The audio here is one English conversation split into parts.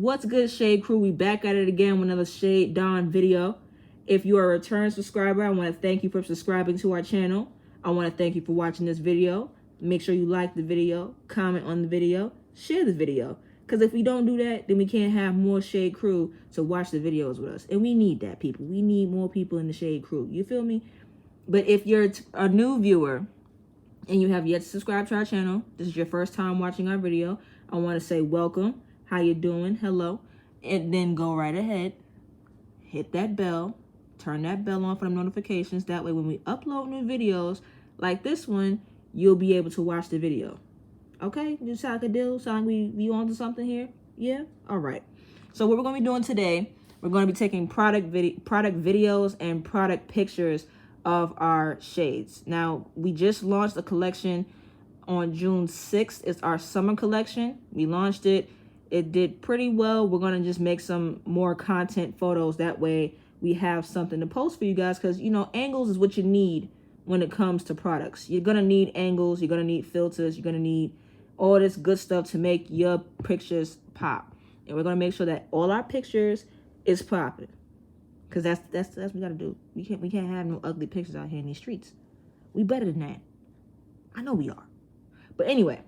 What's good, Shade Crew? We back at it again with another Shade.Don video. If you are a return subscriber, I want to thank you for subscribing to our channel. I want to thank you for watching this video. Make sure you like the video, comment on the video, share the video. Because if we don't do that, then we can't have more Shade Crew to watch the videos with us. And we need that, people. We need more people in the Shade Crew. You feel me? But if you're a new viewer and you have yet to subscribe to our channel, this is your first time watching our video, I want to say welcome. How you doing? Hello. And then go right ahead, hit that bell, turn that bell on for the notifications. That way when we upload new videos like this one, you'll be able to watch the video. Okay? You sound like a deal? Sound like we on to something here? Yeah? All right. So what we're going to be doing today, we're going to be taking product videos and product pictures of our shades. Now, we just launched a collection on June 6th. It's our summer collection. We launched it. It did pretty well. We're going to just make some more content photos. That way we have something to post for you guys. Because, you know, angles is what you need when it comes to products. You're going to need angles. You're going to need filters. You're going to need all this good stuff to make your pictures pop. And we're going to make sure that all our pictures is popping. Because that's what we got to do. We can't have no ugly pictures out here in these streets. We better than that. I know we are. But anyway,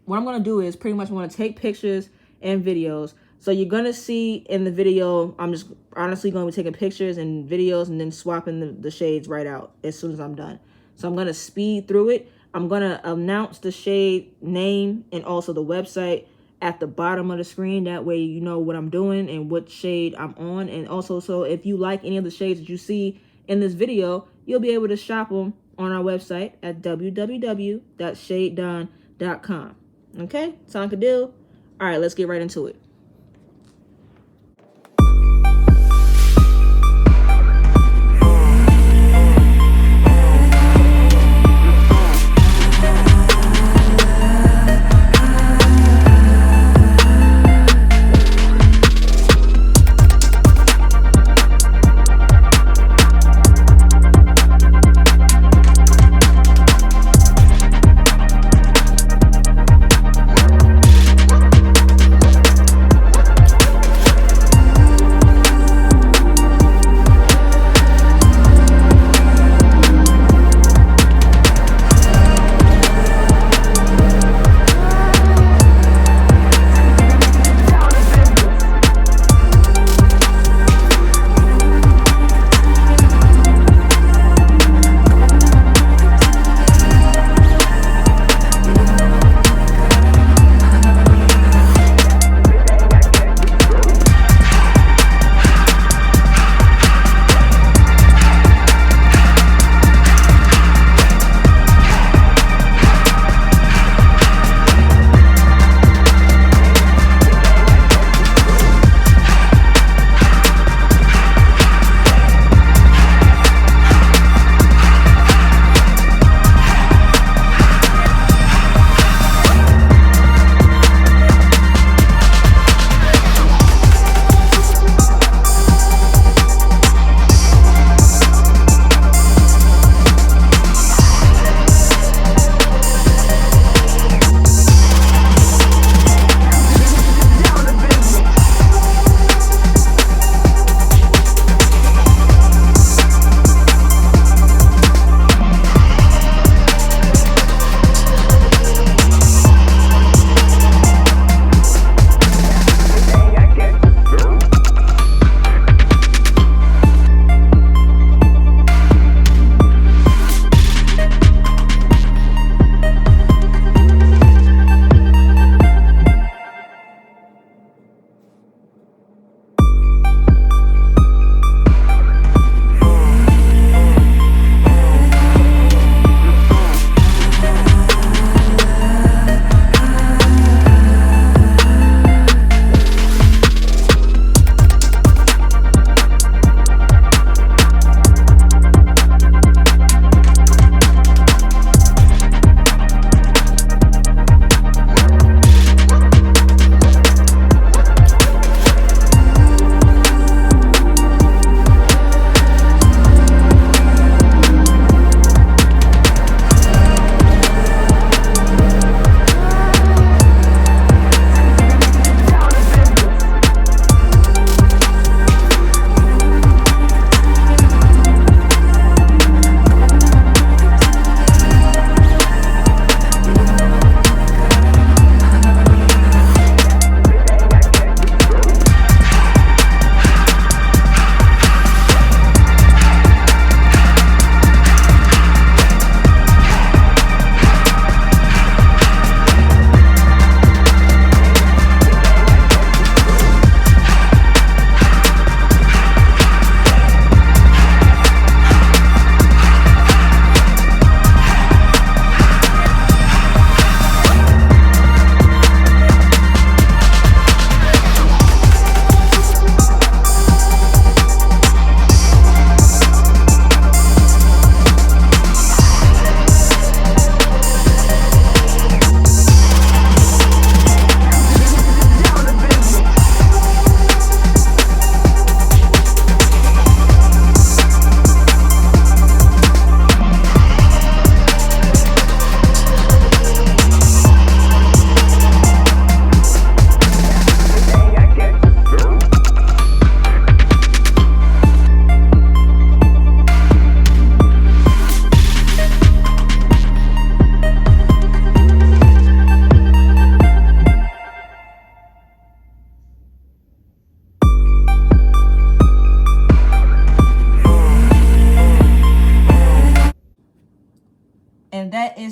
what I'm going to do is pretty much want to take pictures and videos. So you're going to see in the video, I'm just honestly going to be taking pictures and videos and then swapping the shades right out as soon as I'm done. So I'm going to speed through it. I'm going to announce the shade name and also the website at the bottom of the screen. That way you know what I'm doing and what shade I'm on. And also, so if you like any of the shades that you see in this video, you'll be able to shop them on our website at www.shadedon.com. Okay, sound like a deal? All right, let's get right into it.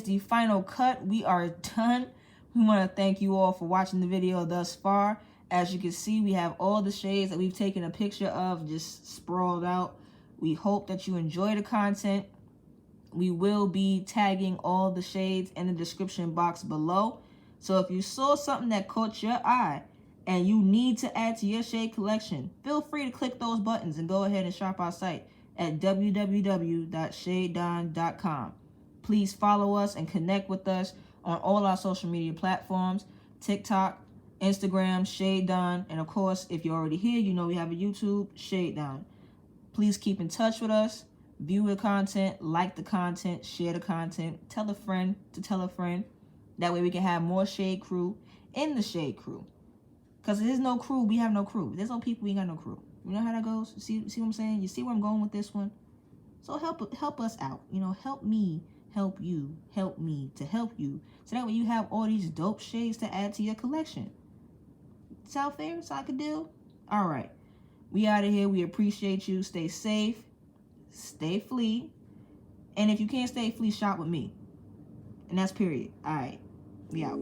the final cut. We are done. We want to thank you all for watching the video thus far. As you can see, we have all the shades that we've taken a picture of just sprawled out. We hope that you enjoy the content. We will be tagging all the shades in the description box below. So if you saw something that caught your eye and you need to add to your shade collection, feel free to click those buttons and go ahead and shop our site at www.Shade.Don.com. Please follow us and connect with us on all our social media platforms, TikTok, Instagram, Shade.Don, and of course, if you're already here, you know we have a YouTube, Shade.Don. Please keep in touch with us, view the content, like the content, share the content, tell a friend to tell a friend. That way we can have more Shade crew in the Shade crew. Because if there's no crew, we have no crew. If there's no people, we ain't got no crew. You know how that goes? See what I'm saying? You see where I'm going with this one? So help us out. You know, help me, help you, help me to help you. So that way you have all these dope shades to add to your collection. Sound fair? Sound like a deal? All right. We out of here. We appreciate you. Stay safe. Stay flea. And if you can't stay flea, shop with me. And that's period. All right. We out.